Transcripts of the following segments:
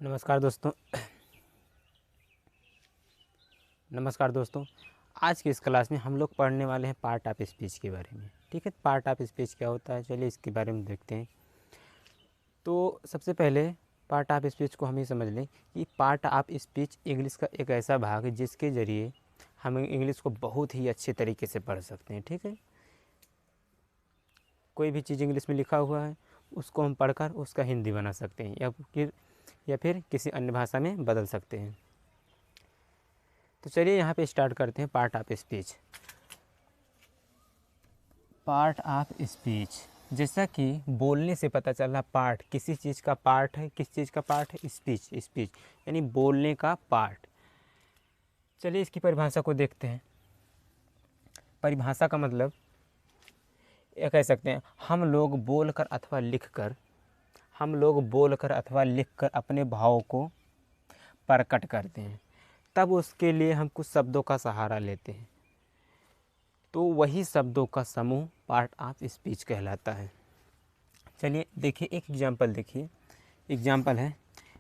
नमस्कार दोस्तों। आज की इस क्लास में हम लोग पढ़ने वाले हैं पार्ट ऑफ स्पीच के बारे में। ठीक है, पार्ट ऑफ स्पीच क्या होता है, चलिए इसके बारे में देखते हैं। तो सबसे पहले पार्ट ऑफ स्पीच को हम ये समझ लें कि पार्ट ऑफ स्पीच इंग्लिश का एक ऐसा भाग है जिसके ज़रिए हम इंग्लिश को बहुत ही अच्छे तरीके से पढ़ सकते हैं। ठीक है, कोई भी चीज़ इंग्लिश में लिखा हुआ है उसको हम पढ़कर उसका हिंदी बना सकते हैं या फिर किसी अन्य भाषा में बदल सकते हैं। तो चलिए यहाँ पे स्टार्ट करते हैं part of speech. Part of speech, जैसा कि बोलने से पता चला पार्ट किसी चीज़ का पार्ट है। किस चीज़ का पार्ट है? स्पीच यानी बोलने का पार्ट। चलिए इसकी परिभाषा को देखते हैं। परिभाषा का मतलब ये कह सकते हैं हम लोग बोलकर अथवा लिखकर अपने भावों को प्रकट करते हैं, तब उसके लिए हम कुछ शब्दों का सहारा लेते हैं, तो वही शब्दों का समूह पार्ट ऑफ स्पीच कहलाता है। चलिए देखिए एक एग्जांपल देखिए। एग्जांपल है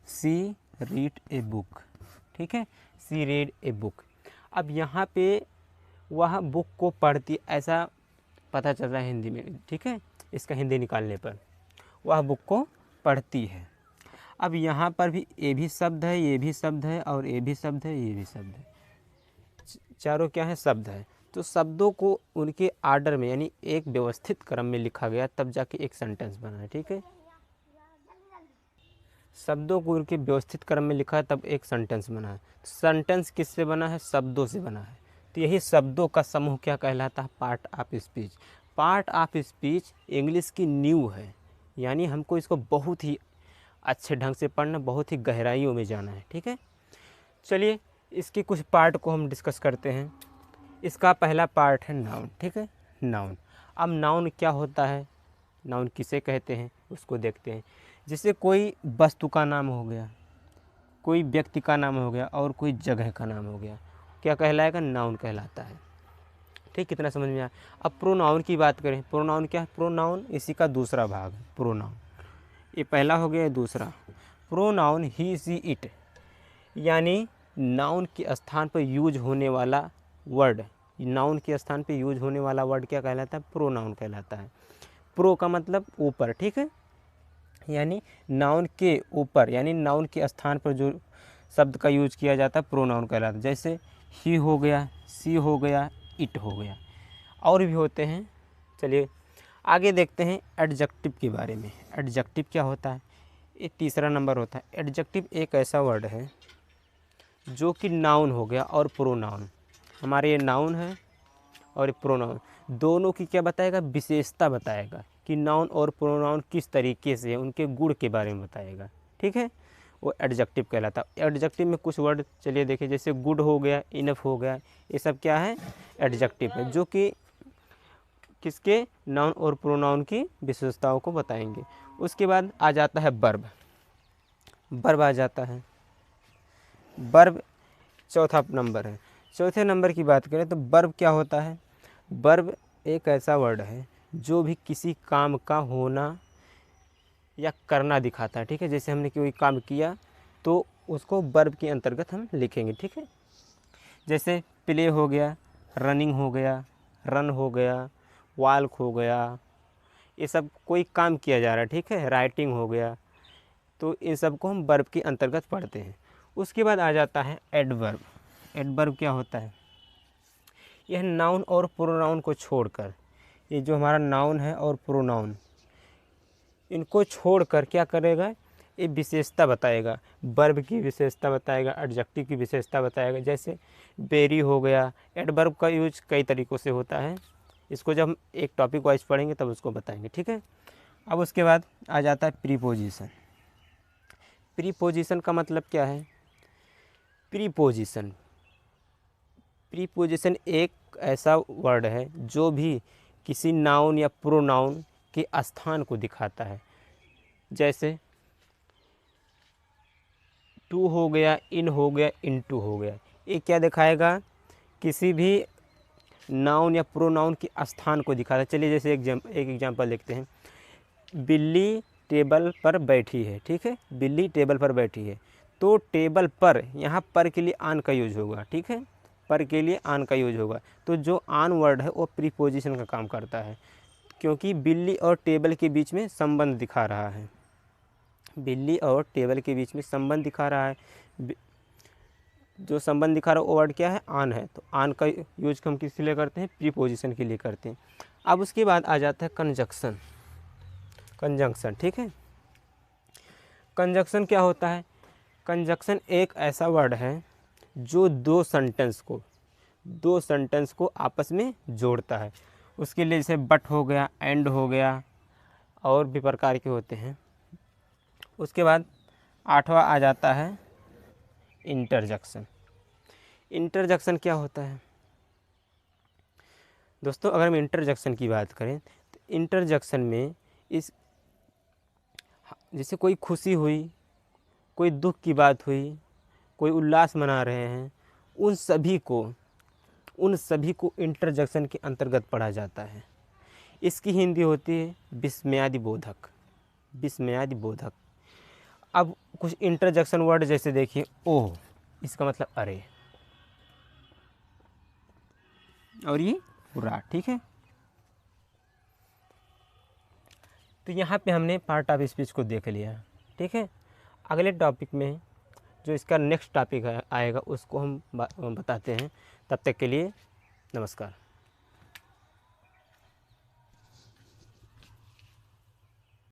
सी रीड ए बुक। ठीक है, सी रीड ए बुक। अब यहाँ पे वह बुक को पढ़ती, ऐसा पता चल रहा है हिंदी में। ठीक है, इसका हिंदी निकालने पर वह बुक को पढ़ती है। अब यहाँ पर भी ये भी शब्द है, ये भी शब्द है, और ये भी शब्द है, ये भी शब्द है। चारों क्या है? शब्द है। तो शब्दों को उनके आर्डर में यानी एक व्यवस्थित क्रम में लिखा गया, तब जाके एक सेंटेंस बना है। ठीक है, शब्दों को उनके व्यवस्थित क्रम में लिखा है तब एक सेंटेंस बना है। सेंटेंस किससे बना है? शब्दों से बना है। तो यही शब्दों का समूह क्या कहलाता है? Part of speech. Part of speech English की नींव है, यानी हमको इसको बहुत ही अच्छे ढंग से पढ़ना, बहुत ही गहराइयों में जाना है। ठीक है, चलिए इसके कुछ पार्ट को हम डिस्कस करते हैं। इसका पहला पार्ट है नाउन। ठीक है, नाउन। अब नाउन क्या होता है, नाउन किसे कहते हैं उसको देखते हैं। जैसे कोई वस्तु का नाम हो गया, कोई व्यक्ति का नाम हो गया, और कोई जगह का नाम हो गया, क्या कहलाएगा? नाउन कहलाता है। ठीक, कितना समझ में आया? अब प्रोनाउन की बात करें। प्रोनाउन क्या है? प्रोनाउन इसी का दूसरा भाग है। प्रोनाउन ये पहला हो गया, दूसरा प्रोनाउन ही सी इट, यानी नाउन के स्थान पर यूज होने वाला वर्ड। नाउन के स्थान पर यूज होने वाला वर्ड क्या कहलाता है? प्रोनाउन कहलाता है। प्रो का मतलब ऊपर। ठीक है, यानी नाउन के ऊपर, यानी नाउन के स्थान पर जो शब्द का यूज किया जाता है प्रोनाउन कहलाता है। जैसे ही हो गया, सी हो गया, इट हो गया, और भी होते हैं। चलिए आगे देखते हैं एडजेक्टिव के बारे में। एडजेक्टिव क्या होता है? ये तीसरा नंबर होता है। एडजेक्टिव एक ऐसा वर्ड है जो कि नाउन हो गया और प्रोनाउन। हमारे ये नाउन है और ये प्रोनाउन, दोनों की क्या बताएगा? विशेषता बताएगा कि नाउन और प्रोनाउन किस तरीके से है, उनके गुण के बारे में बताएगा। ठीक है, वो एडजेक्टिव कहलाता है। एडजेक्टिव में कुछ वर्ड चलिए देखिए, जैसे गुड हो गया, इनफ हो गया, ये सब क्या है? एडजेक्टिव है, जो कि किसके? नाउन और प्रोनाउन की विशेषताओं को बताएंगे। उसके बाद आ जाता है वर्ब। वर्ब आ जाता है। वर्ब चौथा नंबर है। चौथे नंबर की बात करें तो वर्ब क्या होता है? वर्ब एक ऐसा वर्ड है जो भी किसी काम का होना या करना दिखाता है। ठीक है, जैसे हमने कोई काम किया तो उसको वर्ब के अंतर्गत हम लिखेंगे। ठीक है, जैसे प्ले हो गया, रनिंग हो गया, रन हो गया, वॉक हो गया, ये सब कोई काम किया जा रहा है। ठीक है, राइटिंग हो गया, तो इन सब को हम वर्ब के अंतर्गत पढ़ते हैं। उसके बाद आ जाता है एडवर्ब। एडवर्ब क्या होता है? यह नाउन और प्रोनाउन को छोड़कर, ये जो हमारा नाउन है और प्रोनाउन, इनको छोड़कर क्या करेगा? ये विशेषता बताएगा, वर्ब की विशेषता बताएगा, एडजेक्टिव की विशेषता बताएगा। जैसे वेरी हो गया। एडवर्ब का यूज कई तरीक़ों से होता है, इसको जब हम एक टॉपिक वाइज पढ़ेंगे तब उसको बताएंगे। ठीक है, अब उसके बाद आ जाता है प्रीपोजिशन। प्रीपोजिशन का मतलब क्या है? प्रीपोजिशन एक ऐसा वर्ड है जो भी किसी नाउन या प्रोनाउन के स्थान को दिखाता है। जैसे टू हो गया, इन हो गया, इनटू हो गया, ये क्या दिखाएगा? किसी भी नाउन या प्रोनाउन के स्थान को दिखाता है। चलिए जैसे एक एग्जांपल देखते हैं। बिल्ली टेबल पर बैठी है, ठीक है, बिल्ली टेबल पर बैठी है। तो टेबल पर, यहाँ पर के लिए आन का यूज होगा, ठीक है, पर के लिए आन का यूज होगा। तो जो आन वर्ड है वो प्रीपोजिशन का काम करता है, क्योंकि बिल्ली और टेबल के बीच में संबंध दिखा रहा है, बिल्ली और टेबल के बीच में संबंध दिखा रहा है। जो संबंध दिखा रहा है वो वर्ड क्या है, आन है। तो आन का यूज हम किस लिए करते हैं, प्रीपोजिशन के लिए करते हैं। अब उसके बाद आ जाता है कंजक्शन, कंजंक्शन, ठीक है। कंजक्शन क्या होता है, कंजक्शन एक ऐसा वर्ड है जो दो सेंटेंस को आपस में जोड़ता है। उसके लिए जैसे बट हो गया, एंड हो गया, और भी प्रकार के होते हैं। उसके बाद 8वां आ जाता है इंटरजेक्शन। इंटरजेक्शन क्या होता है दोस्तों, अगर हम इंटरजेक्शन की बात करें तो इंटरजेक्शन में इस जैसे कोई खुशी हुई, कोई दुख की बात हुई, कोई उल्लास मना रहे हैं, उन सभी को इंटरजेक्शन के अंतर्गत पढ़ा जाता है। इसकी हिंदी होती है विस्मयादि बोधक, विस्मयादि बोधक। अब कुछ इंटरजेक्शन वर्ड जैसे देखिए, ओह, इसका मतलब अरे, और ये बुरा, ठीक है। तो यहाँ पे हमने पार्ट ऑफ स्पीच को देख लिया, ठीक है। अगले टॉपिक में जो इसका नेक्स्ट टॉपिक आएगा उसको हम बताते हैं। तब तक के लिए नमस्कार।